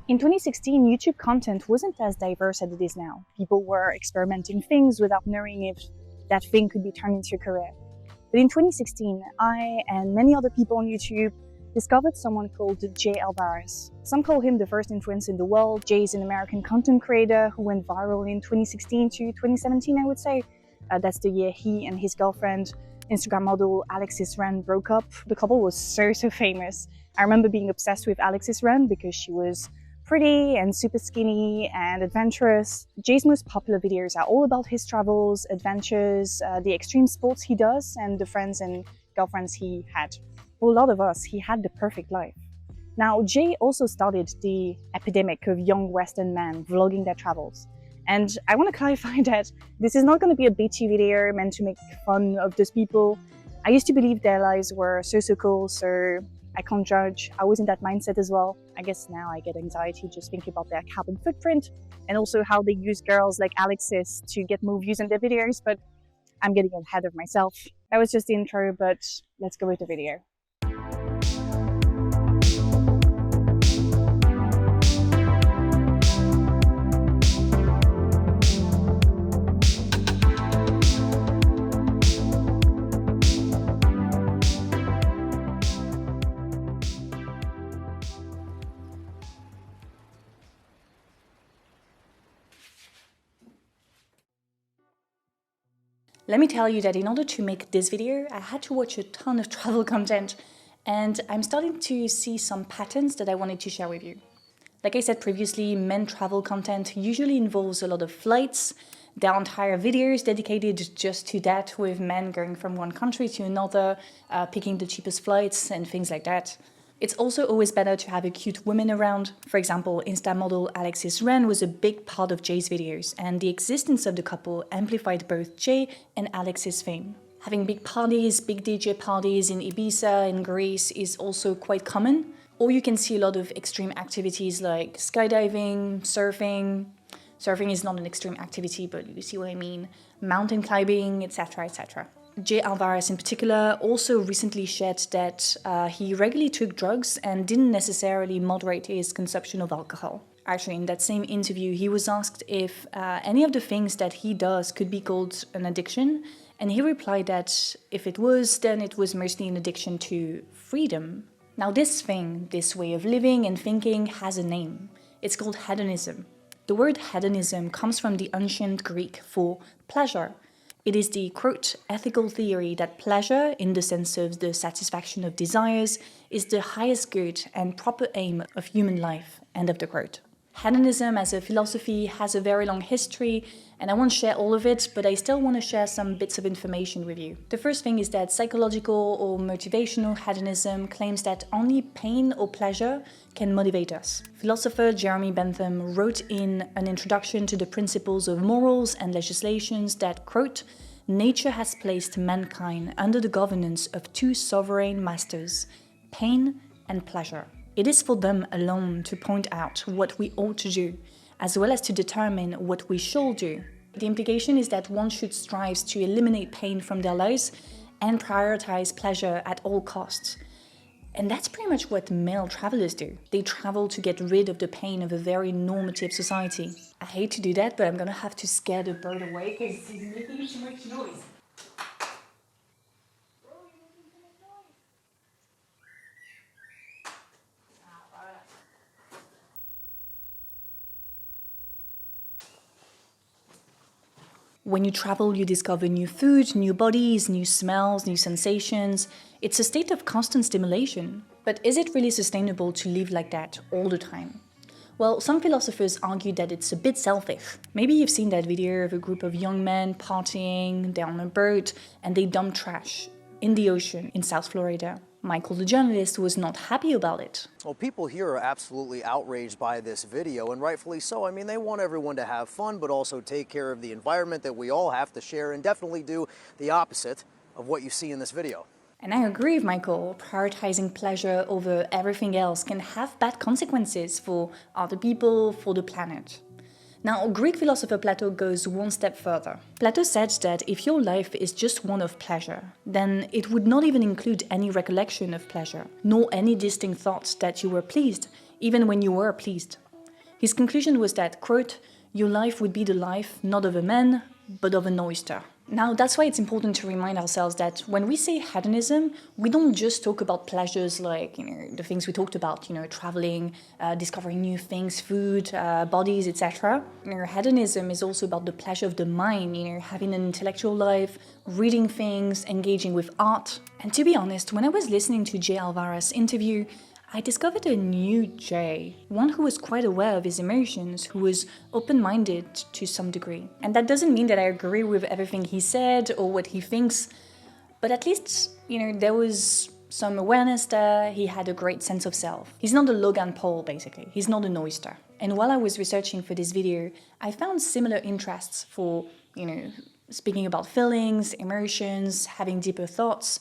In 2016, YouTube content wasn't as diverse as it is now. People were experimenting things without knowing if that thing could be turned into a career. But in 2016, I and many other people on YouTube discovered someone called Jay Alvarez. Some call him the first influencer in the world. Jay is an American content creator who went viral in 2016 to 2017, I would say. That's the year he and his girlfriend, Instagram model Alexis Ren, broke up. The couple was so famous. I remember being obsessed with Alexis Ren because she was pretty and super skinny and adventurous. Jay's most popular videos are all about his travels, adventures, the extreme sports he does, and the friends and girlfriends he had. For a lot of us, he had the perfect life. Now, Jay also started the epidemic of young Western men vlogging their travels. And I want to clarify that this is not going to be a bitchy video meant to make fun of those people. I used to believe their lives were so cool, so I can't judge. I was in that mindset as well. I guess now I get anxiety just thinking about their carbon footprint and also how they use girls like Alexis to get more views on their videos, but I'm getting ahead of myself. That was just the intro, but let's go with the video. Let me tell you that in order to make this video, I had to watch a ton of travel content, and I'm starting to see some patterns that I wanted to share with you. Like I said previously, men travel content usually involves a lot of flights. There are entire videos dedicated just to that, with men going from one country to another, picking the cheapest flights and things like that. It's also always better to have a cute woman around. For example, Insta model Alexis Ren was a big part of Jay's videos, and the existence of the couple amplified both Jay and Alexis' fame. Having big parties, big DJ parties in Ibiza and Greece is also quite common. Or you can see a lot of extreme activities like skydiving, surfing. Surfing is not an extreme activity, but you see what I mean. Mountain climbing, etc, etc. Jay Alvarez in particular also recently shared that he regularly took drugs and didn't necessarily moderate his consumption of alcohol. Actually, in that same interview, he was asked if any of the things that he does could be called an addiction, and he replied that if it was, then it was mostly an addiction to freedom. Now this thing, this way of living and thinking, has a name. It's called hedonism. The word hedonism comes from the ancient Greek for pleasure. It is the, quote, ethical theory that pleasure, in the sense of the satisfaction of desires, is the highest good and proper aim of human life, end of the quote. Hedonism as a philosophy has a very long history, and I won't share all of it, but I still want to share some bits of information with you. The first thing is that psychological or motivational hedonism claims that only pain or pleasure can motivate us. Philosopher Jeremy Bentham wrote in an introduction to the principles of morals and legislations that, quote, nature has placed mankind under the governance of two sovereign masters, pain and pleasure. It is for them alone to point out what we ought to do, as well as to determine what we shall do. The implication is that one should strive to eliminate pain from their lives and prioritize pleasure at all costs. And that's pretty much what male travelers do. They travel to get rid of the pain of a very normative society. I hate to do that, but I'm gonna have to scare the bird away because he's making too much noise. When you travel, you discover new food, new bodies, new smells, new sensations. It's a state of constant stimulation. But is it really sustainable to live like that all the time? Well, some philosophers argue that it's a bit selfish. Maybe you've seen that video of a group of young men partying, they're on a boat, and they dump trash in the ocean in South Florida. Michael, the journalist, was not happy about it. Well, people here are absolutely outraged by this video, and rightfully so. I mean, they want everyone to have fun, but also take care of the environment that we all have to share, and definitely do the opposite of what you see in this video. And I agree with Michael. Prioritizing pleasure over everything else can have bad consequences for other people, for the planet. Now, Greek philosopher Plato goes one step further. Plato said that if your life is just one of pleasure, then it would not even include any recollection of pleasure, nor any distinct thoughts that you were pleased, even when you were pleased. His conclusion was that, quote, "Your life would be the life not of a man, but of an oyster." Now, that's why it's important to remind ourselves that when we say hedonism, we don't just talk about pleasures like, the things we talked about, traveling, discovering new things, food, bodies, etc. Hedonism is also about the pleasure of the mind, having an intellectual life, reading things, engaging with art. And to be honest, when I was listening to J. Alvarez's interview, I discovered a new Jay, one who was quite aware of his emotions, who was open-minded to some degree. And that doesn't mean that I agree with everything he said or what he thinks, but at least, there was some awareness there. He had a great sense of self. He's not a Logan Paul, basically. He's not an oyster. And while I was researching for this video, I found similar interests for, speaking about feelings, emotions, having deeper thoughts,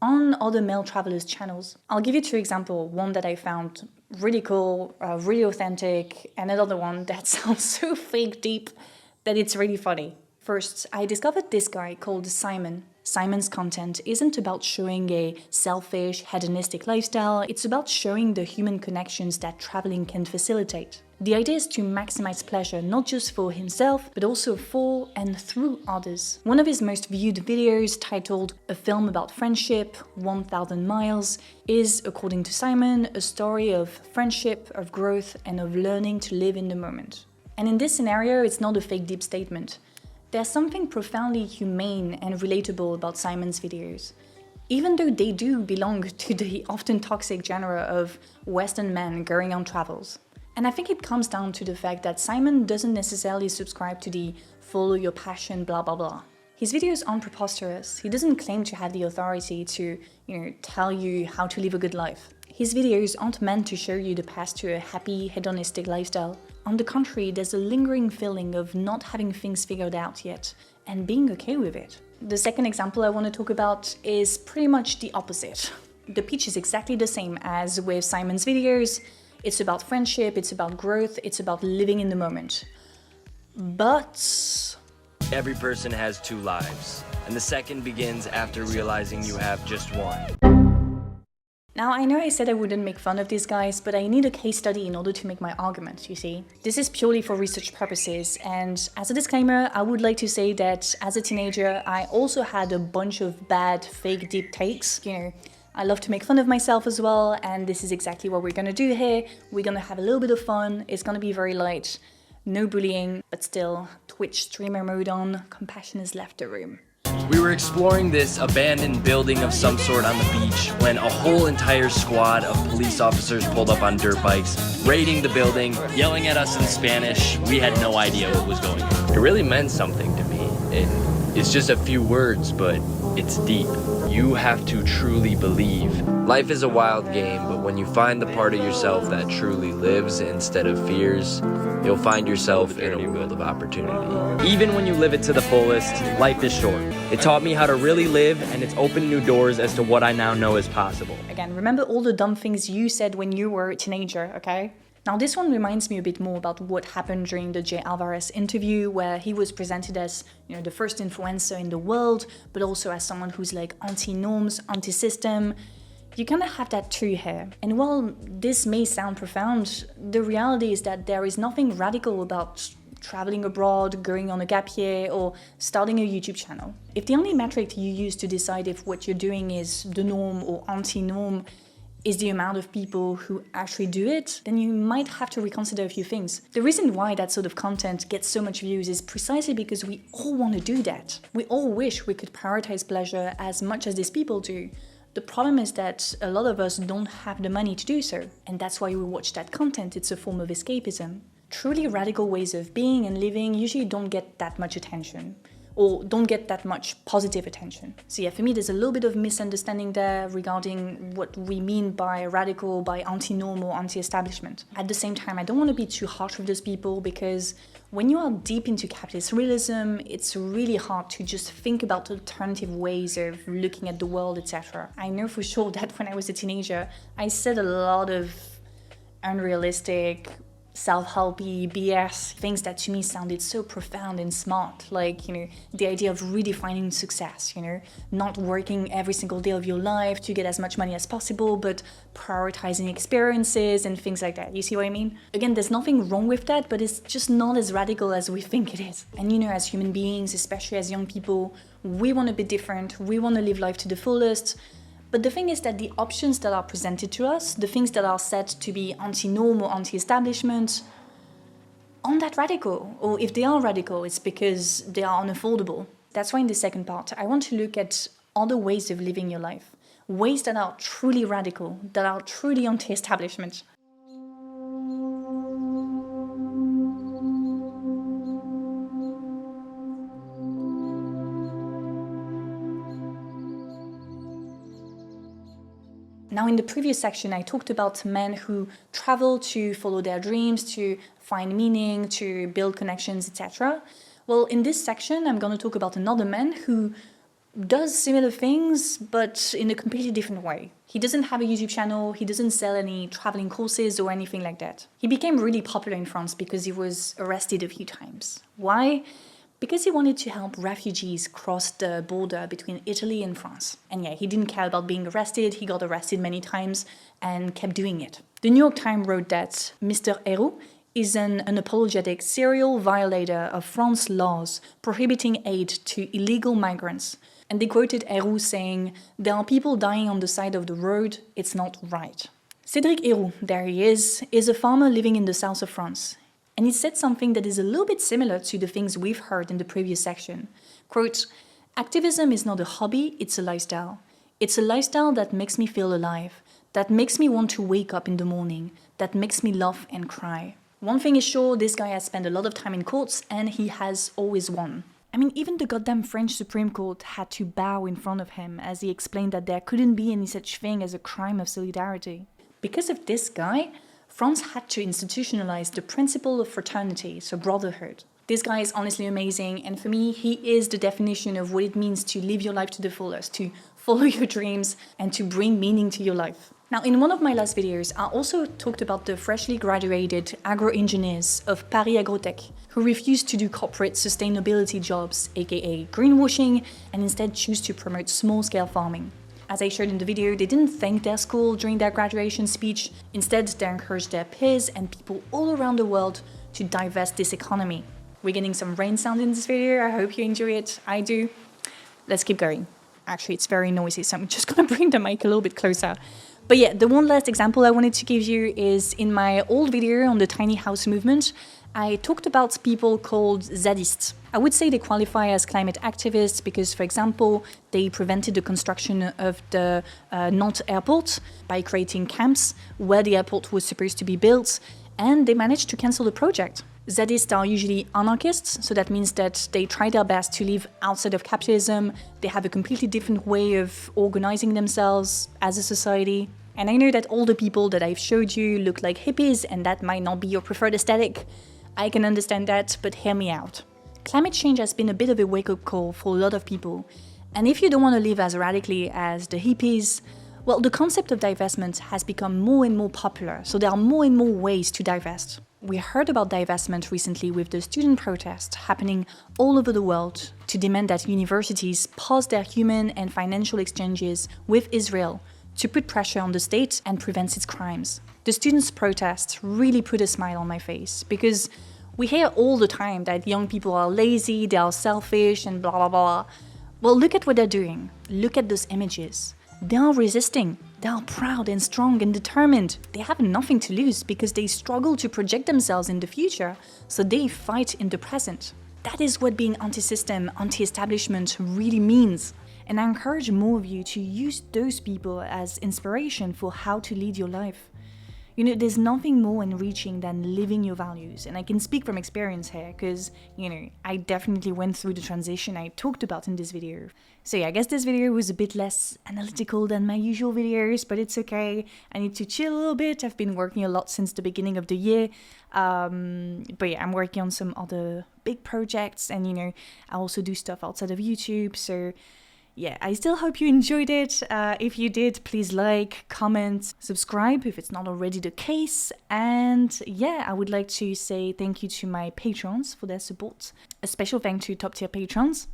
on other male travelers' channels. I'll give you 2 examples, one that I found really cool, really authentic, and another one that sounds so fake deep that it's really funny. First, I discovered this guy called Simon. Simon's content isn't about showing a selfish, hedonistic lifestyle, it's about showing the human connections that traveling can facilitate. The idea is to maximize pleasure not just for himself, but also for and through others. One of his most viewed videos, titled "A Film About Friendship, 1000 Miles," is, according to Simon, a story of friendship, of growth, and of learning to live in the moment. And in this scenario, it's not a fake deep statement. There's something profoundly humane and relatable about Simon's videos, even though they do belong to the often toxic genre of Western men going on travels. And I think it comes down to the fact that Simon doesn't necessarily subscribe to the follow your passion blah blah blah. His videos aren't preposterous. He doesn't claim to have the authority to, tell you how to live a good life. His videos aren't meant to show you the path to a happy, hedonistic lifestyle. On the contrary, there's a lingering feeling of not having things figured out yet, and being okay with it. The second example I want to talk about is pretty much the opposite. The pitch is exactly the same as with Simon's videos. It's about friendship, it's about growth, it's about living in the moment. But every person has 2 lives, and the second begins after realizing you have just one. now, I know I said I wouldn't make fun of these guys, but I need a case study in order to make my argument, you see. This is purely for research purposes, and as a disclaimer, I would like to say that as a teenager, I also had a bunch of bad, fake deep takes, I love to make fun of myself as well, and this is exactly what we're gonna do here. We're gonna have a little bit of fun, it's gonna be very light, no bullying, but still, Twitch streamer mode on, compassion has left the room. We were exploring this abandoned building of some sort on the beach when a whole entire squad of police officers pulled up on dirt bikes, raiding the building, yelling at us in Spanish. We had no idea what was going on. It really meant something to me. It's just a few words, but it's deep. You have to truly believe. Life is a wild game, but when you find the part of yourself that truly lives instead of fears, you'll find yourself in a world of opportunity. Even when you live it to the fullest, life is short. It taught me how to really live, and it's opened new doors as to what I now know is possible. Again, remember all the dumb things you said when you were a teenager, okay? Now this one reminds me a bit more about what happened during the J. Alvarez interview, where he was presented as, the first influencer in the world, but also as someone who's like anti-norms, anti-system. You kind of have that too here. And while this may sound profound, the reality is that there is nothing radical about traveling abroad, going on a gap year, or starting a YouTube channel. If the only metric you use to decide if what you're doing is the norm or anti-norm is the amount of people who actually do it, then you might have to reconsider a few things. The reason why that sort of content gets so much views is precisely because we all want to do that. We all wish we could prioritize pleasure as much as these people do. The problem is that a lot of us don't have the money to do so, and that's why we watch that content. It's a form of escapism. Truly radical ways of being and living usually don't get that much attention, or don't get that much positive attention. So yeah, for me there's a little bit of misunderstanding there regarding what we mean by radical, by anti-norm or anti-establishment. At the same time, I don't want to be too harsh with those people, because when you are deep into capitalist realism, it's really hard to just think about alternative ways of looking at the world, etc. I know for sure that when I was a teenager, I said a lot of unrealistic, self-helpy BS, things that to me sounded so profound and smart, like, the idea of redefining success, not working every single day of your life to get as much money as possible, but prioritizing experiences and things like that. You see what I mean? Again, there's nothing wrong with that, but it's just not as radical as we think it is. And as human beings, especially as young people, we want to be different, we want to live life to the fullest. But the thing is that the options that are presented to us, the things that are said to be anti-norm or anti-establishment, aren't that radical. Or if they are radical, it's because they are unaffordable. That's why in the second part, I want to look at other ways of living your life. Ways that are truly radical, that are truly anti-establishment. Now, in the previous section, I talked about men who travel to follow their dreams, to find meaning, to build connections, etc. Well, in this section, I'm going to talk about another man who does similar things, but in a completely different way. He doesn't have a YouTube channel, he doesn't sell any traveling courses or anything like that. He became really popular in France because he was arrested a few times. Why? Because he wanted to help refugees cross the border between Italy and France. And yeah, he didn't care about being arrested, he got arrested many times and kept doing it. The New York Times wrote that Mr. Héroux is an unapologetic serial violator of France's laws prohibiting aid to illegal migrants. And they quoted Héroux saying, "There are people dying on the side of the road, it's not right." Cédric Héroux, there he is a farmer living in the south of France. And he said something that is a little bit similar to the things we've heard in the previous section. Quote, "Activism is not a hobby, it's a lifestyle. It's a lifestyle that makes me feel alive, that makes me want to wake up in the morning, that makes me laugh and cry." One thing is sure, this guy has spent a lot of time in courts and he has always won. I mean, even the goddamn French Supreme Court had to bow in front of him as he explained that there couldn't be any such thing as a crime of solidarity. Because of this guy, France had to institutionalize the principle of fraternity, so brotherhood. This guy is honestly amazing, and for me, he is the definition of what it means to live your life to the fullest, to follow your dreams, and to bring meaning to your life. Now, in one of my last videos, I also talked about the freshly graduated agro-engineers of Paris Agrotech, who refuse to do corporate sustainability jobs, aka greenwashing, and instead choose to promote small-scale farming. As I showed in the video, they didn't thank their school during their graduation speech. Instead, they encouraged their peers and people all around the world to divest this economy. We're getting some rain sound in this video. I hope you enjoy it. I do. Let's keep going. Actually, it's very noisy, so I'm just gonna bring the mic a little bit closer. But yeah, the one last example I wanted to give you is in my old video on the tiny house movement. I talked about people called zadistes. I would say they qualify as climate activists because, for example, they prevented the construction of the Nantes airport by creating camps where the airport was supposed to be built, and they managed to cancel the project. Zadistes are usually anarchists, so that means that they try their best to live outside of capitalism. They have a completely different way of organizing themselves as a society. And I know that all the people that I've showed you look like hippies, and that might not be your preferred aesthetic. I can understand that, but hear me out. Climate change has been a bit of a wake-up call for a lot of people. And if you don't want to live as radically as the hippies, well, the concept of divestment has become more and more popular, so there are more and more ways to divest. We heard about divestment recently with the student protests happening all over the world to demand that universities pause their human and financial exchanges with Israel to put pressure on the state and prevent its crimes. The students' protests really put a smile on my face because we hear all the time that young people are lazy, they are selfish, and blah blah blah. Well, look at what they're doing. Look at those images. They are resisting. They are proud and strong and determined. They have nothing to lose because they struggle to project themselves in the future, so they fight in the present. That is what being anti-system, anti-establishment really means. And I encourage more of you to use those people as inspiration for how to lead your life. You know, there's nothing more enriching than living your values. And I can speak from experience here because, I definitely went through the transition I talked about in this video. So yeah, I guess this video was a bit less analytical than my usual videos, but it's okay. I need to chill a little bit. I've been working a lot since the beginning of the year. But yeah, I'm working on some other big projects and, I also do stuff outside of YouTube. So yeah, I still hope you enjoyed it. If you did, please like, comment, subscribe if it's not already the case. And yeah, I would like to say thank you to my patrons for their support. A special thank to top tier patrons: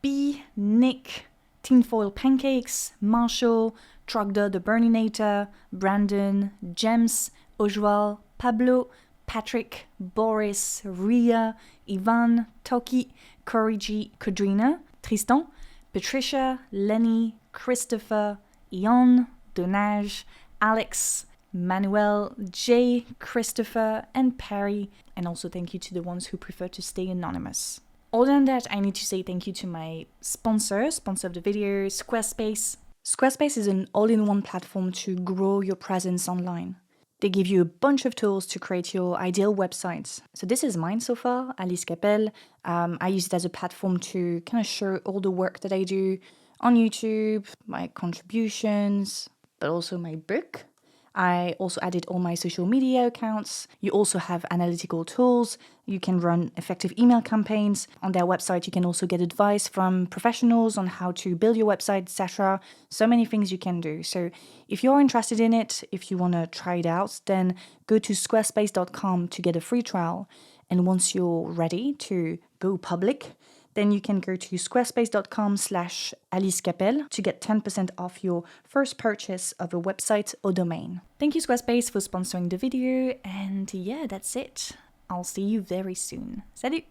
B, Nick, Tinfoil Pancakes, Marshall, Trogdor the Burninator, Brandon, James, Ojwal, Pablo, Patrick, Boris, Ria, Ivan, Toki, Koriji, Kadrina, Tristan, Patricia, Lenny, Christopher, Ion, Donage, Alex, Manuel, Jay, Christopher, and Perry. And also thank you to the ones who prefer to stay anonymous. Other than that, I need to say thank you to my sponsor of the video, Squarespace. Squarespace is an all-in-one platform to grow your presence online. They give you a bunch of tools to create your ideal websites. So this is mine so far, Alice Capelle. I use it as a platform to kind of show all the work that I do on YouTube, my contributions, but also my book. I also added all my social media accounts. You also have analytical tools. You can run effective email campaigns. On their website, you can also get advice from professionals on how to build your website, etc. So many things you can do. So if you're interested in it, if you want to try it out, then go to squarespace.com to get a free trial. And once you're ready to go public, then you can go to squarespace.com/AliceCapelle to get 10% off your first purchase of a website or domain. Thank you, Squarespace, for sponsoring the video. And yeah, that's it. I'll see you very soon. Salut!